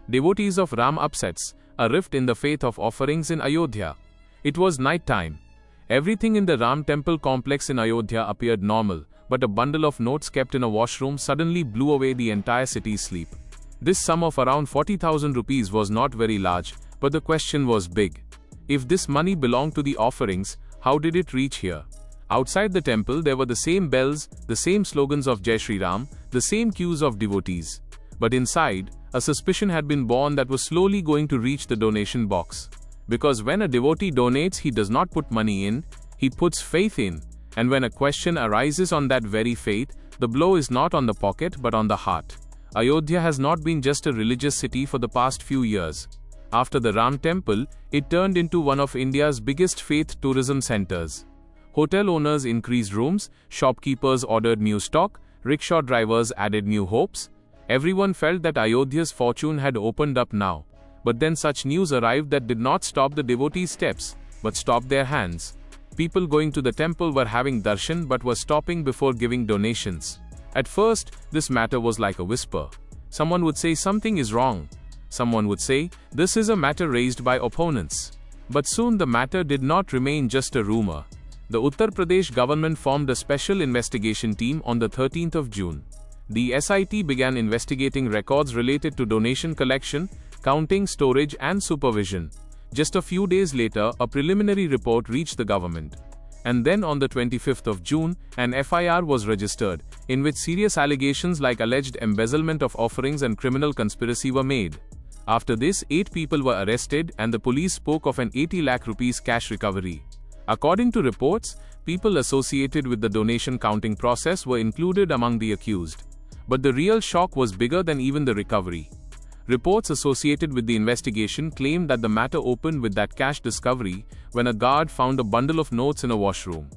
Devotees of Ram upsets, a rift in the faith of offerings in Ayodhya. It was night time. Everything in the Ram temple complex in Ayodhya appeared normal, but a bundle of notes kept in a washroom suddenly blew away the entire city's sleep. This sum of around 40,000 rupees was not very large, but the question was big. If this money belonged to the offerings, how did it reach here? Outside the temple there were the same bells, the same slogans of Jai Shri Ram, the same queues of devotees. But inside, a suspicion had been born that was slowly going to reach the donation box. Because when a devotee donates, he does not put money in, he puts faith in. And when a question arises on that very faith, the blow is not on the pocket but on the heart. Ayodhya has not been just a religious city for the past few years. After the Ram temple, it turned into one of India's biggest faith tourism centers. Hotel owners increased rooms, shopkeepers ordered new stock, rickshaw drivers added new hopes. Everyone felt that Ayodhya's fortune had opened up now. But then such news arrived that did not stop the devotees' steps, but stopped their hands. People going to the temple were having darshan but were stopping before giving donations. At first, this matter was like a whisper. Someone would say something is wrong. Someone would say, this is a matter raised by opponents. But soon the matter did not remain just a rumor. The Uttar Pradesh government formed a special investigation team on the 13th of June. The SIT began investigating records related to donation collection, counting, storage and supervision. Just a few days later, a preliminary report reached the government. And then on the 25th of June, an FIR was registered, in which serious allegations like alleged embezzlement of offerings and criminal conspiracy were made. After this, 8 people were arrested and the police spoke of an 80 lakh rupees cash recovery. According to reports, people associated with the donation counting process were included among the accused. But the real shock was bigger than even the recovery. Reports associated with the investigation claimed that the matter opened with that cash discovery when a guard found a bundle of notes in a washroom.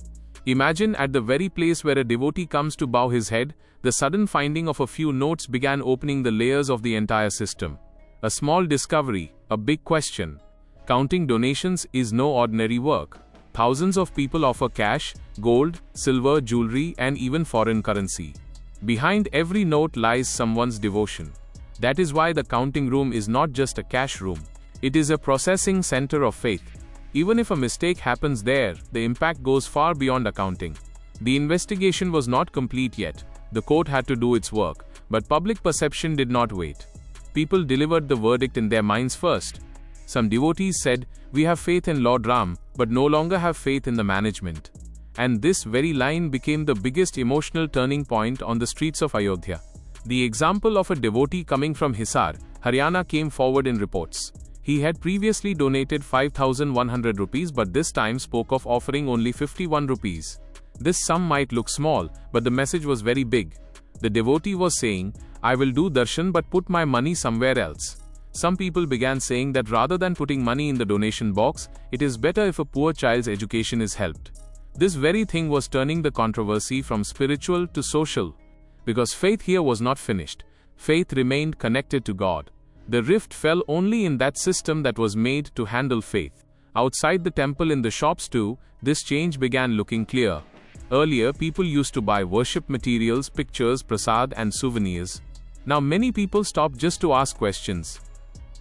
Imagine, at the very place where a devotee comes to bow his head, the sudden finding of a few notes began opening the layers of the entire system. A small discovery, a big question. Counting donations is no ordinary work. Thousands of people offer cash, gold, silver, jewelry and even foreign currency. Behind every note lies someone's devotion. That is why the counting room is not just a cash room. It is a processing center of faith. Even if a mistake happens there, the impact goes far beyond accounting. The investigation was not complete yet. The court had to do its work, but public perception did not wait. People delivered the verdict in their minds first. Some devotees said, "We have faith in Lord Ram, but no longer have faith in the management." And this very line became the biggest emotional turning point on the streets of Ayodhya. The example of a devotee coming from Hisar, Haryana came forward in reports. He had previously donated 5,100 rupees but this time spoke of offering only 51 rupees. This sum might look small, but the message was very big. The devotee was saying, "I will do darshan but put my money somewhere else." Some people began saying that rather than putting money in the donation box, it is better if a poor child's education is helped. This very thing was turning the controversy from spiritual to social. Because faith here was not finished. Faith remained connected to God. The rift fell only in that system that was made to handle faith. Outside the temple, in the shops too, this change began looking clear. Earlier, people used to buy worship materials, pictures, prasad and souvenirs. Now many people stopped just to ask questions.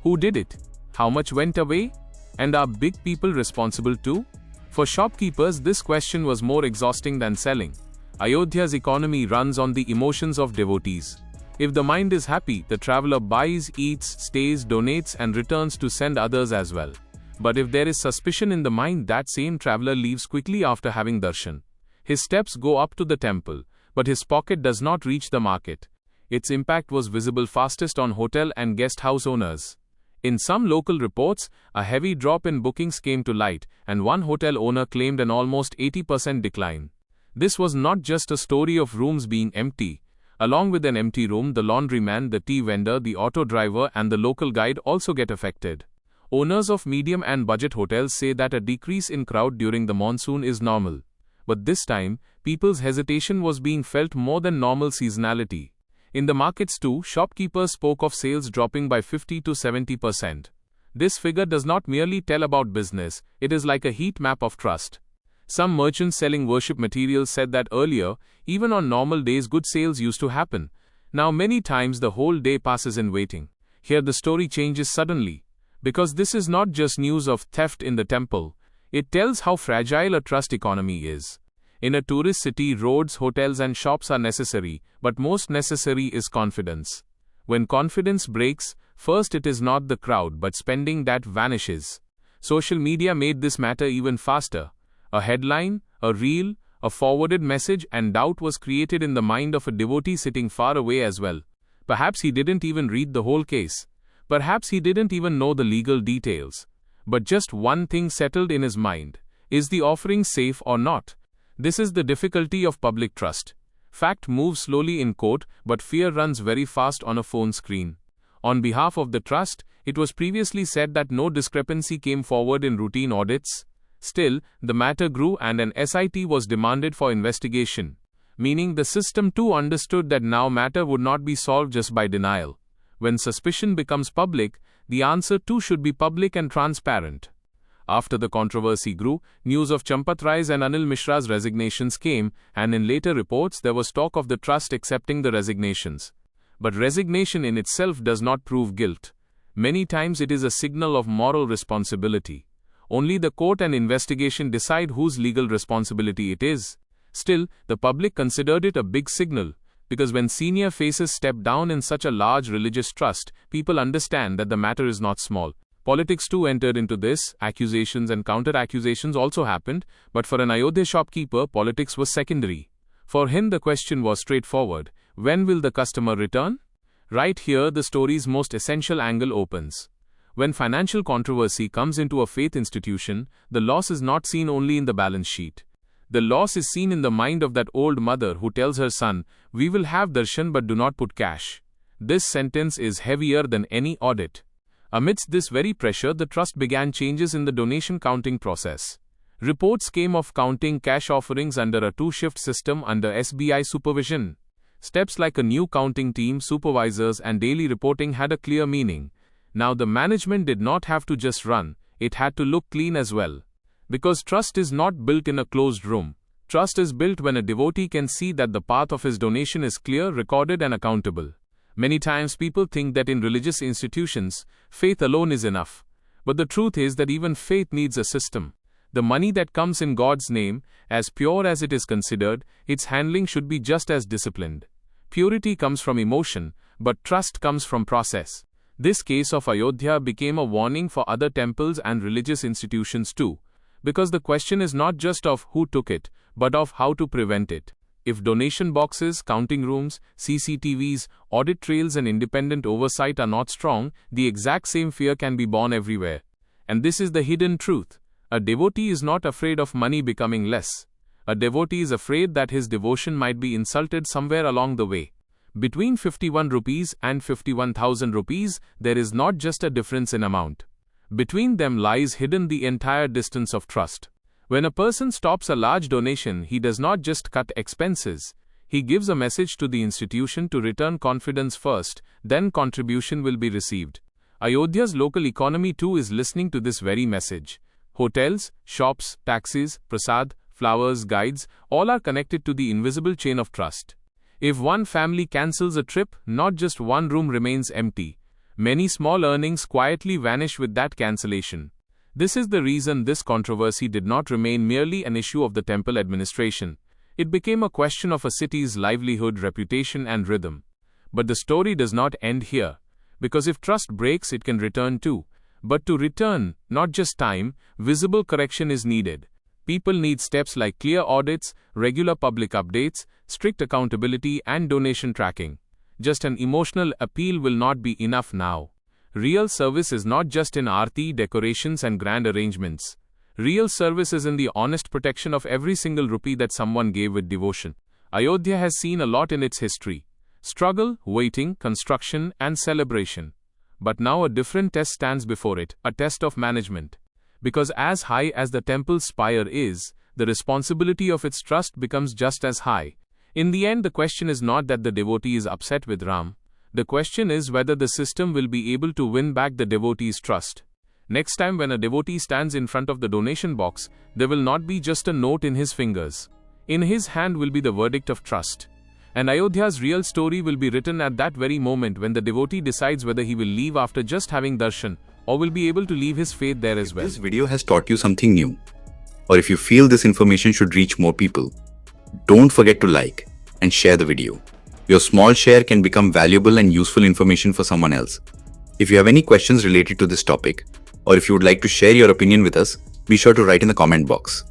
Who did it? How much went away? And are big people responsible too? For shopkeepers, this question was more exhausting than selling. Ayodhya's economy runs on the emotions of devotees. If the mind is happy, the traveler buys, eats, stays, donates and returns to send others as well. But if there is suspicion in the mind, that same traveler leaves quickly after having darshan. His steps go up to the temple, but his pocket does not reach the market. Its impact was visible fastest on hotel and guest house owners. In some local reports, a heavy drop in bookings came to light, and one hotel owner claimed an almost 80% decline. This was not just a story of rooms being empty. Along with an empty room, the laundryman, the tea vendor, the auto driver, and the local guide also get affected. Owners of medium and budget hotels say that a decrease in crowd during the monsoon is normal. But this time, people's hesitation was being felt more than normal seasonality. In the markets too, shopkeepers spoke of sales dropping by 50 to 70%. This figure does not merely tell about business, it is like a heat map of trust. Some merchants selling worship materials said that earlier, even on normal days, good sales used to happen. Now many times the whole day passes in waiting. Here the story changes suddenly. Because this is not just news of theft in the temple, it tells how fragile a trust economy is. In a tourist city, roads, hotels and shops are necessary, but most necessary is confidence. When confidence breaks, first it is not the crowd but spending that vanishes. Social media made this matter even faster. A headline, a reel, a forwarded message, and doubt was created in the mind of a devotee sitting far away as well. Perhaps he didn't even read the whole case. Perhaps he didn't even know the legal details. But just one thing settled in his mind. Is the offering safe or not? This is the difficulty of public trust. Fact moves slowly in court, but fear runs very fast on a phone screen. On behalf of the trust, it was previously said that no discrepancy came forward in routine audits. Still, the matter grew and an SIT was demanded for investigation. Meaning the system too understood that now matter would not be solved just by denial. When suspicion becomes public, the answer too should be public and transparent. After the controversy grew, news of Champat Rai's and Anil Mishra's resignations came, and in later reports there was talk of the trust accepting the resignations. But resignation in itself does not prove guilt. Many times it is a signal of moral responsibility. Only the court and investigation decide whose legal responsibility it is. Still, the public considered it a big signal, because when senior faces step down in such a large religious trust, people understand that the matter is not small. Politics too entered into this, accusations and counter-accusations also happened, but for an Ayodhya shopkeeper, politics was secondary. For him the question was straightforward: when will the customer return? Right here the story's most essential angle opens. When financial controversy comes into a faith institution, the loss is not seen only in the balance sheet. The loss is seen in the mind of that old mother who tells her son, "We will have darshan but do not put cash." This sentence is heavier than any audit. Amidst this very pressure, the trust began changes in the donation counting process. Reports came of counting cash offerings under a two-shift system under SBI supervision. Steps like a new counting team, supervisors, and daily reporting had a clear meaning. Now the management did not have to just run, it had to look clean as well. Because trust is not built in a closed room. Trust is built when a devotee can see that the path of his donation is clear, recorded, and accountable. Many times people think that in religious institutions, faith alone is enough. But the truth is that even faith needs a system. The money that comes in God's name, as pure as it is considered, its handling should be just as disciplined. Purity comes from emotion, but trust comes from process. This case of Ayodhya became a warning for other temples and religious institutions too. Because the question is not just of who took it, but of how to prevent it. If donation boxes, counting rooms, CCTVs, audit trails and independent oversight are not strong, the exact same fear can be born everywhere. And this is the hidden truth. A devotee is not afraid of money becoming less. A devotee is afraid that his devotion might be insulted somewhere along the way. Between 51 rupees and 51,000 rupees, there is not just a difference in amount. Between them lies hidden the entire distance of trust. When a person stops a large donation, he does not just cut expenses. He gives a message to the institution to return confidence first, then contribution will be received. Ayodhya's local economy too is listening to this very message. Hotels, shops, taxis, prasad, flowers, guides, all are connected to the invisible chain of trust. If one family cancels a trip, not just one room remains empty. Many small earnings quietly vanish with that cancellation. This is the reason this controversy did not remain merely an issue of the temple administration. It became a question of a city's livelihood, reputation, and rhythm. But the story does not end here. Because if trust breaks, it can return too. But to return, not just time, visible correction is needed. People need steps like clear audits, regular public updates, strict accountability, and donation tracking. Just an emotional appeal will not be enough now. Real service is not just in aarti, decorations, and grand arrangements. Real service is in the honest protection of every single rupee that someone gave with devotion. Ayodhya has seen a lot in its history. Struggle, waiting, construction, and celebration. But now a different test stands before it, a test of management. Because as high as the temple's spire is, the responsibility of its trust becomes just as high. In the end, the question is not that the devotee is upset with Ram. The question is whether the system will be able to win back the devotee's trust. Next time when a devotee stands in front of the donation box, there will not be just a note in his fingers. In his hand will be the verdict of trust. And Ayodhya's real story will be written at that very moment when the devotee decides whether he will leave after just having darshan or will be able to leave his faith there as well. If this video has taught you something new, or if you feel this information should reach more people, don't forget to like and share the video. Your small share can become valuable and useful information for someone else. If you have any questions related to this topic, or if you would like to share your opinion with us, be sure to write in the comment box.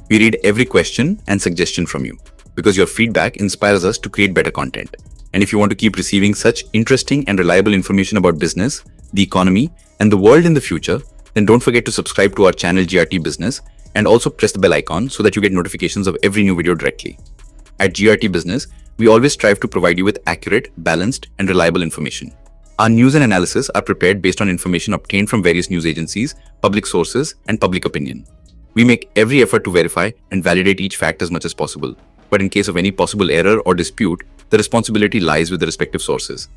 We read every question and suggestion from you, because your feedback inspires us to create better content. And if you want to keep receiving such interesting and reliable information about business, the economy, and the world in the future, then don't forget to subscribe to our channel GRT Business and also press the bell icon so that you get notifications of every new video directly. At GRT Business, we always strive to provide you with accurate, balanced, and reliable information. Our news and analysis are prepared based on information obtained from various news agencies, public sources, and public opinion. We make every effort to verify and validate each fact as much as possible, but in case of any possible error or dispute, the responsibility lies with the respective sources.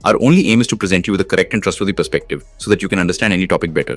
Our only aim is to present you with a correct and trustworthy perspective so that you can understand any topic better.